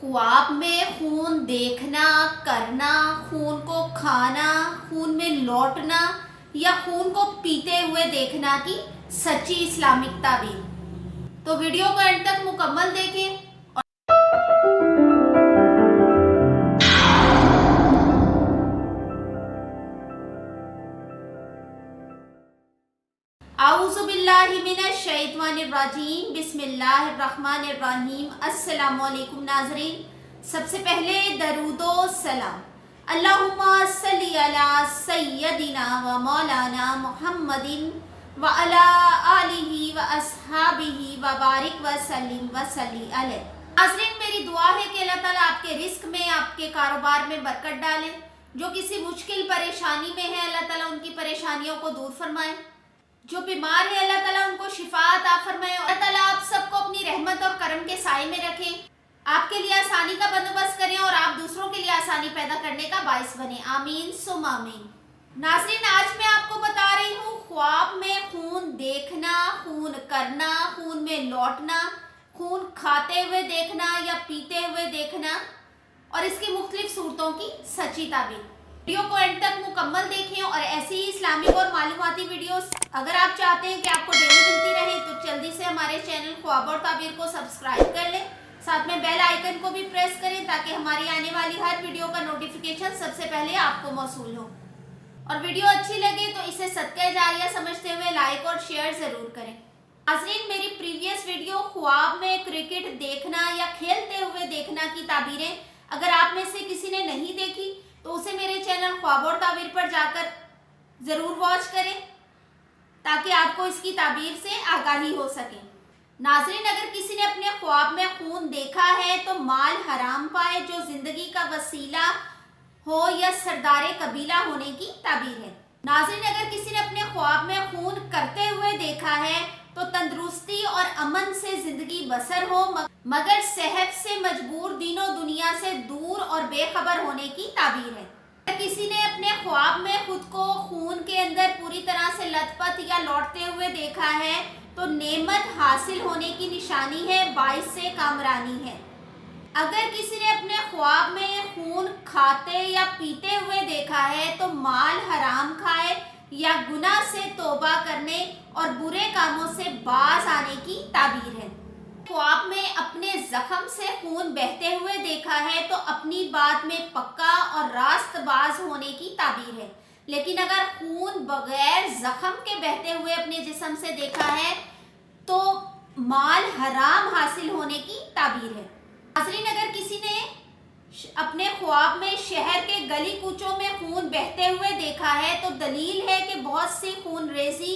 خواب میں خون دیکھنا، کرنا، خون کو کھانا، خون میں لوٹنا یا خون کو پیتے ہوئے دیکھنا کی سچی اسلامک تعبیر۔ تو ویڈیو کو اینڈ تک مکمل دیکھیں۔ اعوذ باللہ من الشیطان الرجیم، بسم اللہ الرحمن الرحیم۔ السلام علیکم ناظرین، سب سے پہلے درود و سلام اللہم صلی علی سیدنا و مولانا محمد و علی آلہ و اصحابہ و بارک وسلم وصلی علیہ۔ ناظرین، میری دعا ہے کہ اللہ تعالیٰ آپ کے رزق میں، آپ کے کاروبار میں برکت ڈالے۔ جو کسی مشکل پریشانی میں ہے، اللہ تعالیٰ ان کی پریشانیوں کو دور فرمائے۔ جو بیمار ہے، اللہ تعالیٰ ان کو شفا عطا فرمائے۔ اللہ تعالیٰ آپ سب کو اپنی رحمت اور کرم کے سائے میں رکھیں، آپ کے لیے آسانی کا بندوبست کریں اور آپ دوسروں کے لیے آسانی پیدا کرنے کا باعث بنیں۔ آمین ثم آمین۔ ناظرین، آج میں آپ کو بتا رہی ہوں خواب میں خون دیکھنا، خون کرنا، خون میں لوٹنا، خون کھاتے ہوئے دیکھنا یا پیتے ہوئے دیکھنا اور اس کی مختلف صورتوں کی سچی تعبیر۔ ویڈیو کو اینڈ تک مکمل دیکھیں اور ایسی ہی اسلامک اور معلوماتی ویڈیوز اگر آپ چاہتے ہیں کہ آپ کو ڈیلی ملتی رہے تو جلدی سے ہمارے چینل خواب اور تعبیر کو سبسکرائب کر لیں، ساتھ میں بیل آئیکن کو بھی پریس کریں تاکہ ہماری آنے والی ہر ویڈیو کا نوٹیفیکیشن سب سے پہلے آپ کو موصول ہو۔ اور ویڈیو اچھی لگے تو اسے صدقہ جاریہ سمجھتے ہوئے لائک اور شیئر ضرور کریں۔ ناظرین، میری پریویس ویڈیو خواب میں کرکٹ دیکھنا یا کھیلتے ہوئے دیکھنا کی تعبیریں اگر آپ میں سے کسی نے نہیں دیکھی تو اسے میرے چینل خواب اور تعبیر پر جا کر ضرور واچ کریں تاکہ آپ کو اس کی تعبیر سے آگاہی ہو سکے۔ ناظرین، اگر کسی نے اپنے خواب میں خون دیکھا ہے تو مال حرام پائے جو زندگی کا وسیلہ ہو یا سردار قبیلہ ہونے کی تعبیر ہے۔ ناظرین، اگر کسی نے اپنے خواب میں خون کرتے ہوئے دیکھا ہے تو تندرستی اور امن سے زندگی بسر ہو مگر صحت سے مجبور دین و دنیا سے دور اور بے خبر ہونے کی تعبیر ہے۔ اگر کسی نے اپنے خواب میں خود کو خون کے اندر پوری طرح سے لت پت یا لوٹتے ہوئے دیکھا ہے تو نعمت حاصل ہونے کی نشانی ہے، باعث سے کامرانی ہے۔ اگر کسی نے اپنے خواب میں خون کھاتے یا پیتے ہوئے دیکھا ہے تو مال حرام کھائے یا گناہ سے توبہ کرنے اور برے کاموں سے باز آنے کی تعبیر ہے۔ خواب میں اپنے زخم سے خون بہتے ہوئے دیکھا ہے تو اپنی بات میں پکا اور راست باز ہونے کی تعبیر ہے، لیکن اگر خون بغیر زخم کے بہتے ہوئے اپنے جسم سے دیکھا ہے تو مال حرام حاصل ہونے کی تعبیر ہے۔ ناظرین، اگر کسی نے اپنے خواب میں شہر کے گلی کوچوں میں خون بہتے ہوئے دیکھا ہے تو دلیل ہے کہ بہت سی خون ریزی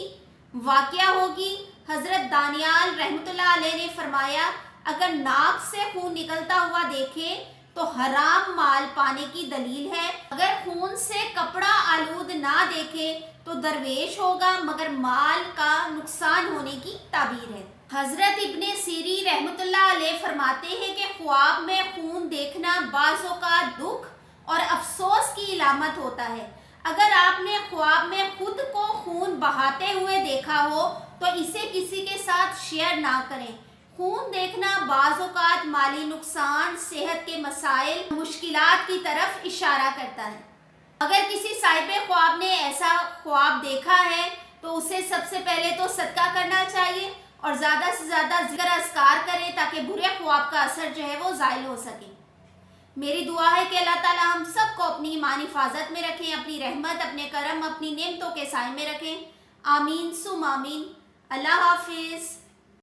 واقعہ ہوگی۔ حضرت دانیال رحمۃ اللہ علیہ نے فرمایا، اگر ناک سے خون نکلتا ہوا دیکھے تو حرام مال پانے کی دلیل ہے، اگر خون سے کپڑا آلود نہ دیکھے تو درویش ہوگا مگر مال کا نقصان ہونے کی تعبیر ہے۔ حضرت ابن سیری رحمۃ اللہ علیہ فرماتے ہیں کہ خواب میں خون دیکھنا بعض اوقات دکھ اور افسوس کی علامت ہوتا ہے۔ اگر آپ نے خواب میں خود کو خون بہاتے ہوئے دیکھا ہو تو اسے کسی کے ساتھ شیئر نہ کریں۔ خون دیکھنا بعض اوقات مالی نقصان، صحت کے مسائل، مشکلات کی طرف اشارہ کرتا ہے۔ اگر کسی صاحب خواب نے ایسا خواب دیکھا ہے تو اسے سب سے پہلے تو صدقہ کرنا چاہیے اور زیادہ سے زیادہ ذکر اذکار کریں تاکہ برے خواب کا اثر جو ہے وہ زائل ہو سکے۔ میری دعا ہے کہ اللہ تعالیٰ ہم سب کو اپنی ایمانی حفاظت میں رکھیں، اپنی رحمت، اپنے کرم، اپنی نعمتوں کے سائے میں رکھیں۔ آمین ثم آمین۔ اللہ حافظ۔